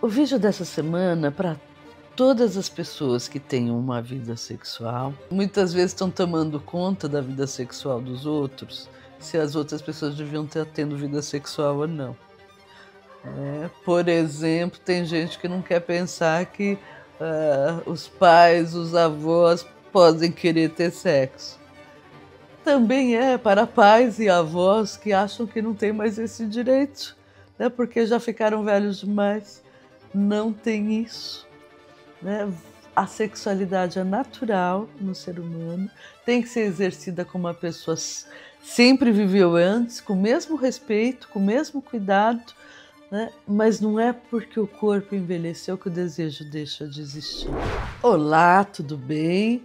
O vídeo dessa semana para todas as pessoas que têm uma vida sexual, muitas vezes estão tomando conta da vida sexual dos outros, se as outras pessoas deviam estar tendo vida sexual ou não. Por exemplo, tem gente que não quer pensar que os pais, os avós podem querer ter sexo. Também é para pais e avós que acham que não tem mais esse direito, né? Porque já ficaram velhos demais. Não tem isso, né? A sexualidade é natural no ser humano, tem que ser exercida como a pessoa sempre viveu antes, com o mesmo respeito, com o mesmo cuidado, né? Mas não é porque o corpo envelheceu que o desejo deixa de existir. Olá, tudo bem?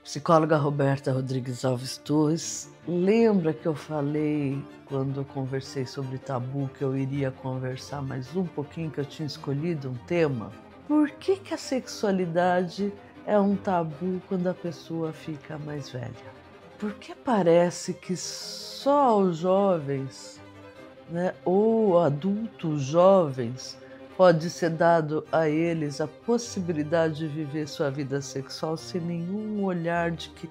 Psicóloga Roberta Rodrigues Alves Torres. Lembra que eu falei quando eu conversei sobre tabu que eu iria conversar mais um pouquinho, que eu tinha escolhido um tema? Por que a sexualidade é um tabu quando a pessoa fica mais velha? Porque parece que só os jovens, né, ou adultos jovens, pode ser dado a eles a possibilidade de viver sua vida sexual sem nenhum olhar de que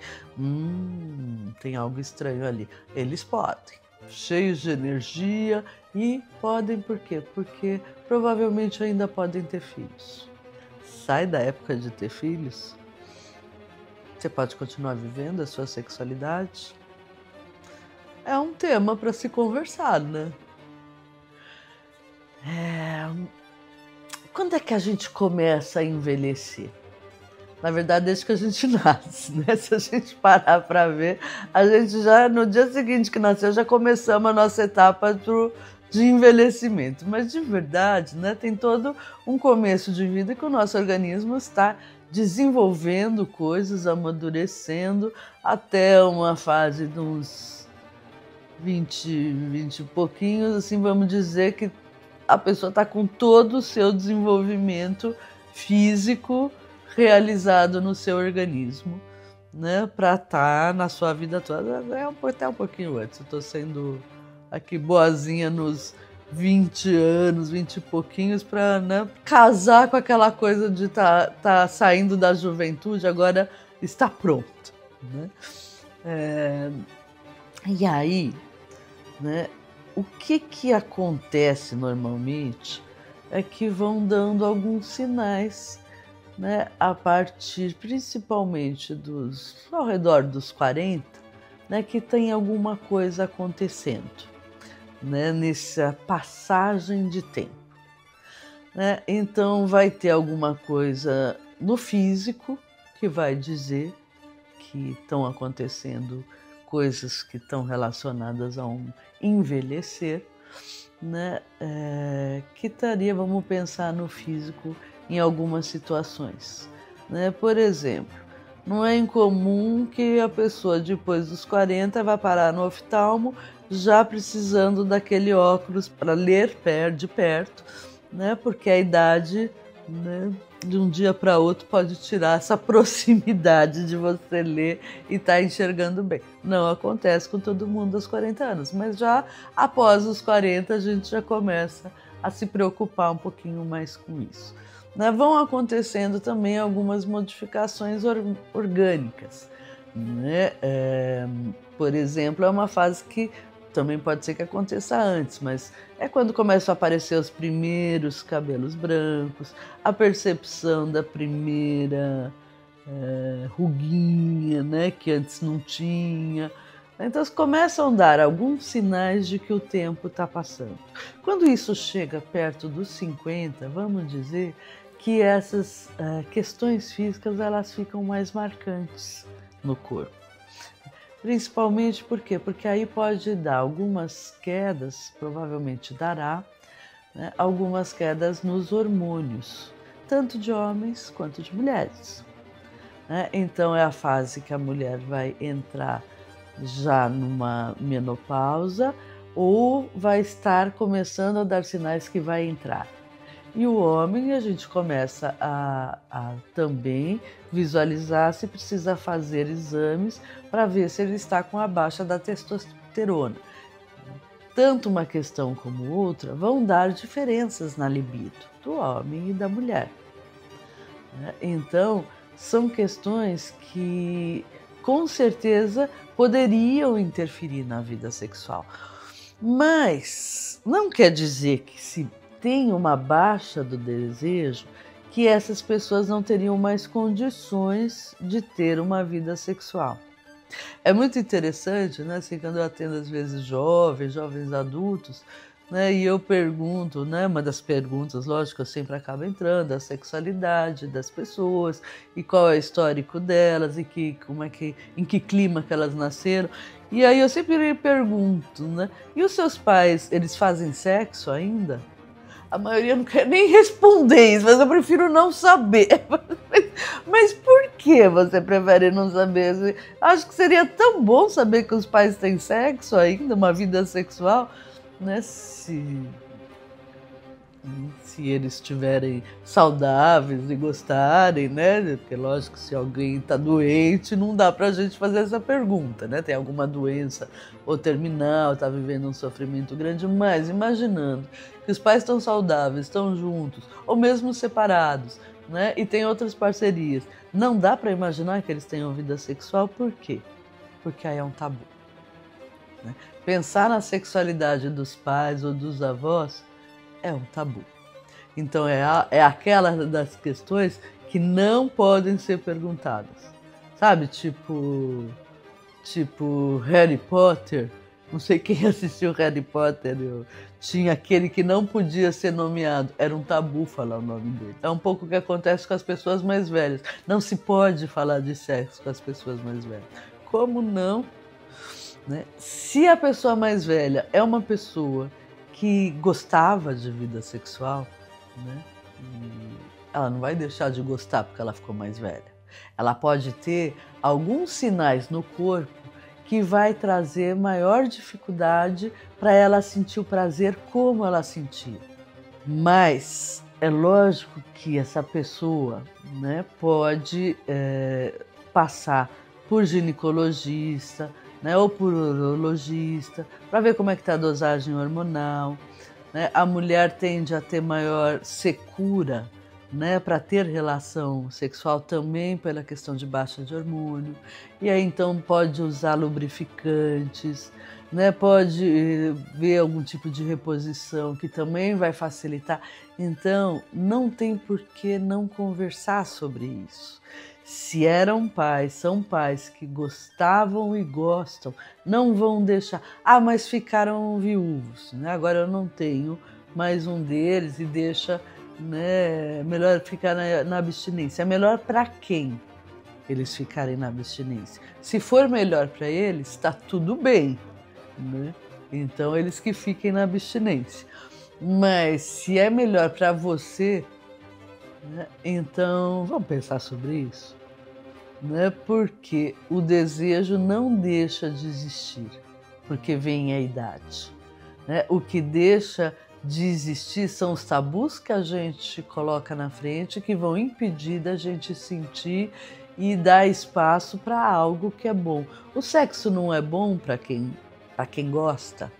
tem algo estranho ali. Eles podem, cheios de energia, e podem por quê? Porque provavelmente ainda podem ter filhos. Sai da época de ter filhos, você pode continuar vivendo a sua sexualidade. É um tema para se conversar, né? Quando é que a gente começa a envelhecer? Na verdade, desde que a gente nasce, né? Se a gente parar para ver, a gente já, no dia seguinte que nasceu, já começamos a nossa etapa de envelhecimento. Mas, de verdade, né, tem todo um começo de vida que o nosso organismo está desenvolvendo coisas, amadurecendo, até uma fase de uns 20 e pouquinhos, assim, vamos dizer que a pessoa está com todo o seu desenvolvimento físico realizado no seu organismo, né, para estar na sua vida toda, até um pouquinho antes. Eu estou sendo aqui boazinha nos 20 anos, 20 e pouquinhos, para, né, casar com aquela coisa de tá saindo da juventude, agora está pronto, né? E aí, né, o que acontece normalmente é que vão dando alguns sinais, né, a partir principalmente ao redor dos 40, né, que tem alguma coisa acontecendo, né, nessa passagem de tempo, né? Então vai ter alguma coisa no físico que vai dizer que estão acontecendo coisas que estão relacionadas a um envelhecer, né? Que estaria, vamos pensar no físico em algumas situações, né? Por exemplo, não é incomum que a pessoa depois dos 40 vá parar no oftalmo já precisando daquele óculos para ler de perto, né? Porque a idade, né, de um dia para outro pode tirar essa proximidade de você ler e estar enxergando bem. Não acontece com todo mundo aos 40 anos, mas já após os 40 a gente já começa a se preocupar um pouquinho mais com isso, né? Vão acontecendo também algumas modificações orgânicas, né? Por exemplo, é uma fase que também pode ser que aconteça antes, mas é quando começam a aparecer os primeiros cabelos brancos, a percepção da primeira ruguinha, né, que antes não tinha. Então começam a dar alguns sinais de que o tempo está passando. Quando isso chega perto dos 50, vamos dizer que essas questões físicas elas ficam mais marcantes no corpo. Principalmente por quê? Porque aí pode dar algumas quedas, provavelmente dará, né, algumas quedas nos hormônios, tanto de homens quanto de mulheres, né? Então é a fase que a mulher vai entrar já numa menopausa ou vai estar começando a dar sinais que vai entrar. E o homem, a gente começa a também visualizar se precisa fazer exames para ver se ele está com a baixa da testosterona. tanto uma questão como outra vão dar diferenças na libido do homem e da mulher. Então, são questões que, com certeza, poderiam interferir na vida sexual. Mas não quer dizer que, se tem uma baixa do desejo, que essas pessoas não teriam mais condições de ter uma vida sexual. É muito interessante, né, assim, quando eu atendo às vezes jovens adultos, né, e eu pergunto, né, uma das perguntas, lógico, eu sempre acabo entrando, a sexualidade das pessoas, e qual é o histórico delas, e em que clima que elas nasceram. E aí eu sempre pergunto, né, e os seus pais, eles fazem sexo ainda? A maioria não quer nem responder isso, mas eu prefiro não saber. Mas por que você prefere não saber? Acho que seria tão bom saber que os pais têm sexo ainda, uma vida sexual, né? Se eles estiverem saudáveis e gostarem, né? Porque, lógico, se alguém está doente, não dá para a gente fazer essa pergunta, né? Tem alguma doença ou terminal, está vivendo um sofrimento grande, mas imaginando que os pais estão saudáveis, estão juntos, ou mesmo separados, né? E tem outras parcerias, não dá para imaginar que eles tenham vida sexual, por quê? Porque aí é um tabu, né? Pensar na sexualidade dos pais ou dos avós é um tabu. Então é aquela das questões que não podem ser perguntadas. Sabe, tipo Harry Potter. Não sei quem assistiu Harry Potter, tinha aquele que não podia ser nomeado. Era um tabu falar o nome dele. É um pouco o que acontece com as pessoas mais velhas. Não se pode falar de sexo com as pessoas mais velhas. Como não? Né? Se a pessoa mais velha é uma pessoa que gostava de vida sexual, né? Ela não vai deixar de gostar porque ela ficou mais velha. Ela pode ter alguns sinais no corpo que vai trazer maior dificuldade para ela sentir o prazer como ela sentia. Mas é lógico que essa pessoa, né, pode passar por ginecologista, né, ou por urologista, para ver como é que está a dosagem hormonal, né? A mulher tende a ter maior secura, né, para ter relação sexual também pela questão de baixa de hormônio, e aí então pode usar lubrificantes, né, pode ver algum tipo de reposição que também vai facilitar. Então não tem por que não conversar sobre isso. Se eram pais, são pais que gostavam e gostam, não vão deixar. Ah, mas ficaram viúvos, né? Agora eu não tenho mais um deles e deixa, né? Melhor ficar na abstinência. É melhor para quem eles ficarem na abstinência? Se for melhor para eles, está tudo bem, né? Então eles que fiquem na abstinência. Mas se é melhor para você, né? Então vamos pensar sobre isso. Né? Porque o desejo não deixa de existir, porque vem a idade. Né? O que deixa de existir são os tabus que a gente coloca na frente, que vão impedir da gente sentir e dar espaço para algo que é bom. O sexo não é bom para quem gosta,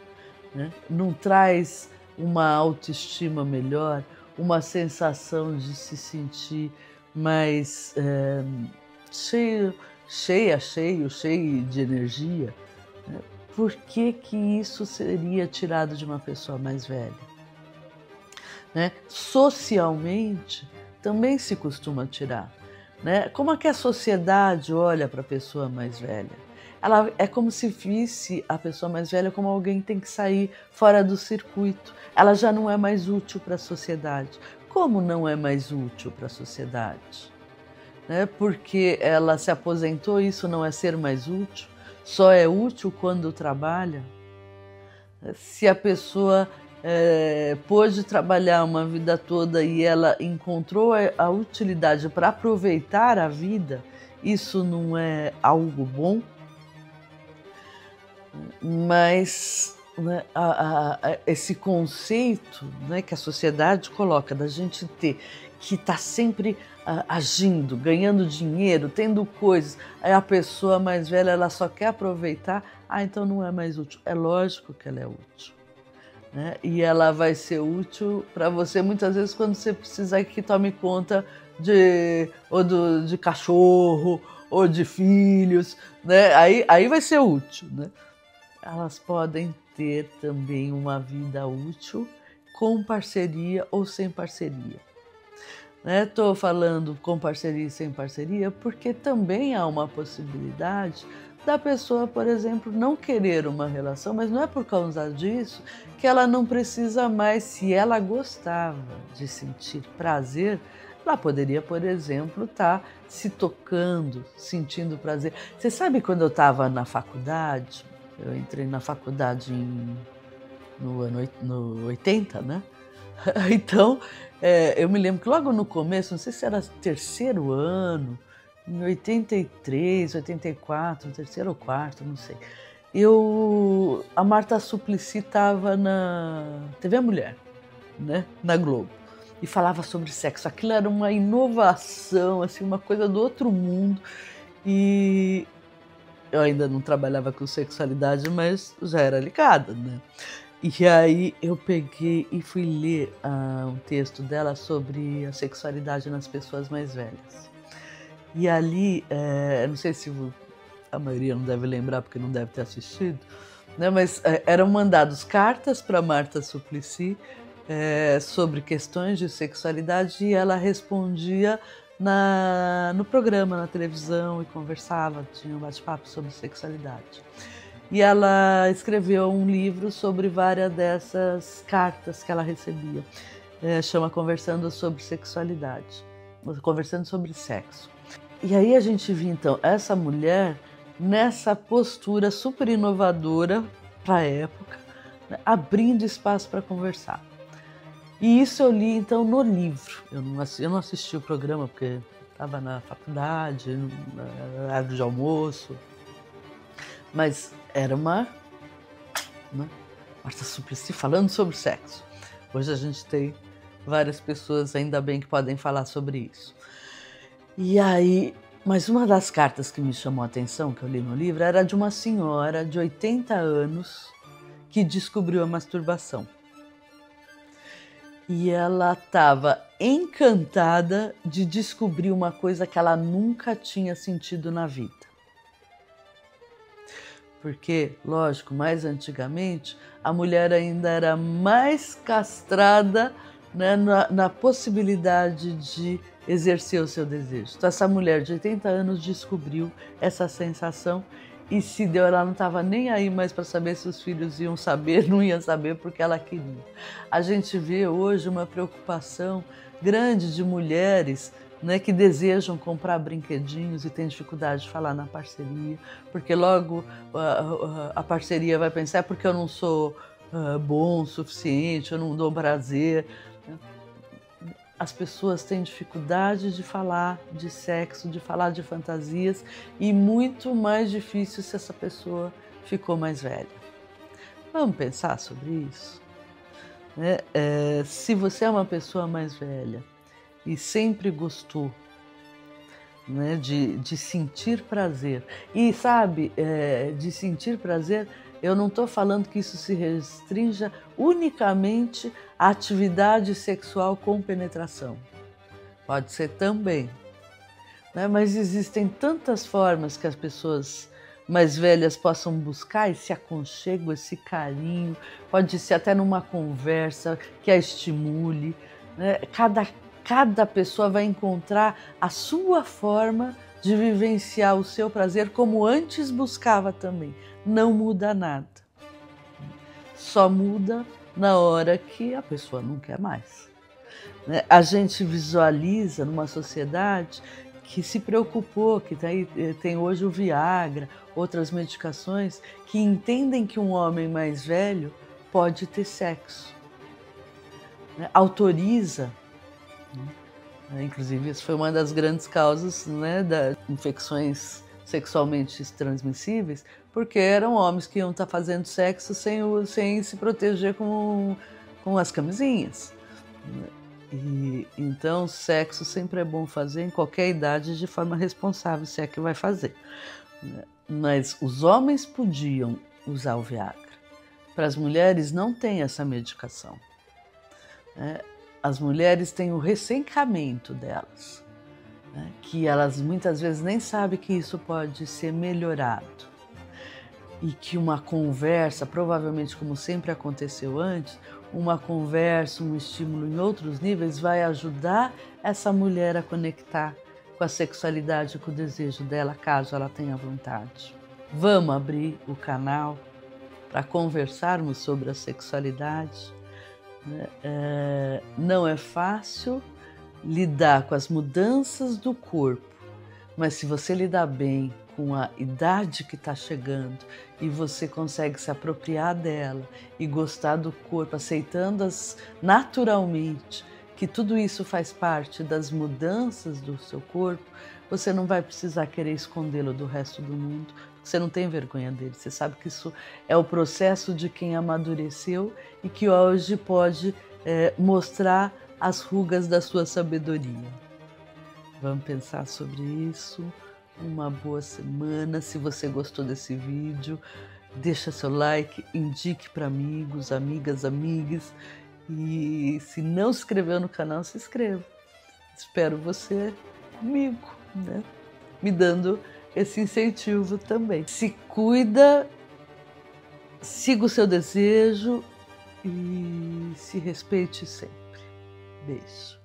né? Não traz uma autoestima melhor, uma sensação de se sentir mais cheio de energia, né? Por que que isso seria tirado de uma pessoa mais velha? Né? Socialmente, também se costuma tirar. Né? Como é que a sociedade olha para a pessoa mais velha? Ela é como se visse a pessoa mais velha como alguém que tem que sair fora do circuito. Ela já não é mais útil para a sociedade. Como não é mais útil para a sociedade? Né? Porque ela se aposentou, isso não é ser mais útil, só é útil quando trabalha. Se a pessoa pôde trabalhar uma vida toda e ela encontrou a utilidade para aproveitar a vida, isso não é algo bom? Mas né, esse conceito, né, que a sociedade coloca da gente ter que está sempre agindo, ganhando dinheiro, tendo coisas, aí a pessoa mais velha ela só quer aproveitar, então não é mais útil. É lógico que ela é útil. né? E ela vai ser útil para você muitas vezes quando você precisar que tome conta de cachorro ou de filhos, né? Aí vai ser útil, né? Elas podem ter também uma vida útil com parceria ou sem parceria. Estou falando com parceria e sem parceria porque também há uma possibilidade da pessoa, por exemplo, não querer uma relação, mas não é por causa disso que ela não precisa mais. Se ela gostava de sentir prazer, ela poderia, por exemplo, estar se tocando, sentindo prazer. Você sabe, quando eu estava na faculdade, eu entrei na faculdade no 80, né? Então, eu me lembro que logo no começo, não sei se era terceiro ano, em 83, 84, terceiro ou quarto, não sei. A Marta Suplicy estava na TV Mulher, né, na Globo, e falava sobre sexo. Aquilo era uma inovação, assim, uma coisa do outro mundo. E eu ainda não trabalhava com sexualidade, mas já era ligada, né? E aí eu peguei e fui ler um texto dela sobre a sexualidade nas pessoas mais velhas. E ali, não sei se a maioria não deve lembrar porque não deve ter assistido, né? Mas eram mandados cartas para Marta Suplicy sobre questões de sexualidade e ela respondia no programa, na televisão, e conversava, tinha um bate-papo sobre sexualidade. E ela escreveu um livro sobre várias dessas cartas que ela recebia. Chama Conversando sobre Sexualidade, Conversando sobre Sexo. E aí a gente viu, então, essa mulher nessa postura super inovadora para a época, né, abrindo espaço para conversar. E isso eu li, então, no livro. Eu não assisti o programa porque estava na faculdade, na horário de almoço. Mas era uma Marta Suplicy falando sobre sexo. Hoje a gente tem várias pessoas, ainda bem, que podem falar sobre isso. E aí, mas uma das cartas que me chamou a atenção, que eu li no livro, era de uma senhora de 80 anos que descobriu a masturbação. E ela estava encantada de descobrir uma coisa que ela nunca tinha sentido na vida. Porque, lógico, mais antigamente, a mulher ainda era mais castrada, né, na possibilidade de exercer o seu desejo. Então, essa mulher de 80 anos descobriu essa sensação e se deu, ela não estava nem aí mais para saber se os filhos iam saber, não iam saber, porque ela queria. A gente vê hoje uma preocupação grande de mulheres, né, que desejam comprar brinquedinhos e têm dificuldade de falar na parceria, porque logo a parceria vai pensar porque eu não sou bom o suficiente, eu não dou prazer. As pessoas têm dificuldade de falar de sexo, de falar de fantasias, e muito mais difícil se essa pessoa ficou mais velha. Vamos pensar sobre isso? Né? Se você é uma pessoa mais velha e sempre gostou, né, de sentir prazer, e sabe, de sentir prazer, eu não estou falando que isso se restrinja unicamente à atividade sexual com penetração. Pode ser também, né? Mas existem tantas formas que as pessoas mais velhas possam buscar esse aconchego, esse carinho. Pode ser até numa conversa que a estimule, né? Cada pessoa vai encontrar a sua forma de vivenciar o seu prazer como antes buscava também. Não muda nada. Só muda na hora que a pessoa não quer mais. A gente visualiza numa sociedade que se preocupou, que tem hoje o Viagra, outras medicações, que entendem que um homem mais velho pode ter sexo. Autoriza. Inclusive, isso foi uma das grandes causas, né, das infecções sexualmente transmissíveis, porque eram homens que iam estar fazendo sexo sem se proteger com as camisinhas. E, então, sexo sempre é bom fazer em qualquer idade de forma responsável, se é que vai fazer. Mas os homens podiam usar o Viagra Para as mulheres não tem essa medicação, né? As mulheres têm o ressencamento delas, né? Que elas muitas vezes nem sabem que isso pode ser melhorado. E que uma conversa, provavelmente como sempre aconteceu antes, uma conversa, um estímulo em outros níveis vai ajudar essa mulher a conectar com a sexualidade, com o desejo dela, caso ela tenha vontade. Vamos abrir o canal para conversarmos sobre a sexualidade. Não é fácil lidar com as mudanças do corpo, mas se você lidar bem com a idade que está chegando e você consegue se apropriar dela e gostar do corpo, aceitando-as naturalmente, que tudo isso faz parte das mudanças do seu corpo, você não vai precisar querer escondê-lo do resto do mundo, você não tem vergonha dele, você sabe que isso é o processo de quem amadureceu e que hoje pode mostrar as rugas da sua sabedoria. Vamos pensar sobre isso. Uma boa semana. Se você gostou desse vídeo, deixa seu like, indique para amigos, amigas, amigues. E se não se inscreveu no canal, se inscreva. Espero você comigo, né? Me dando esse incentivo também. Se cuida, siga o seu desejo e se respeite sempre. Beijo.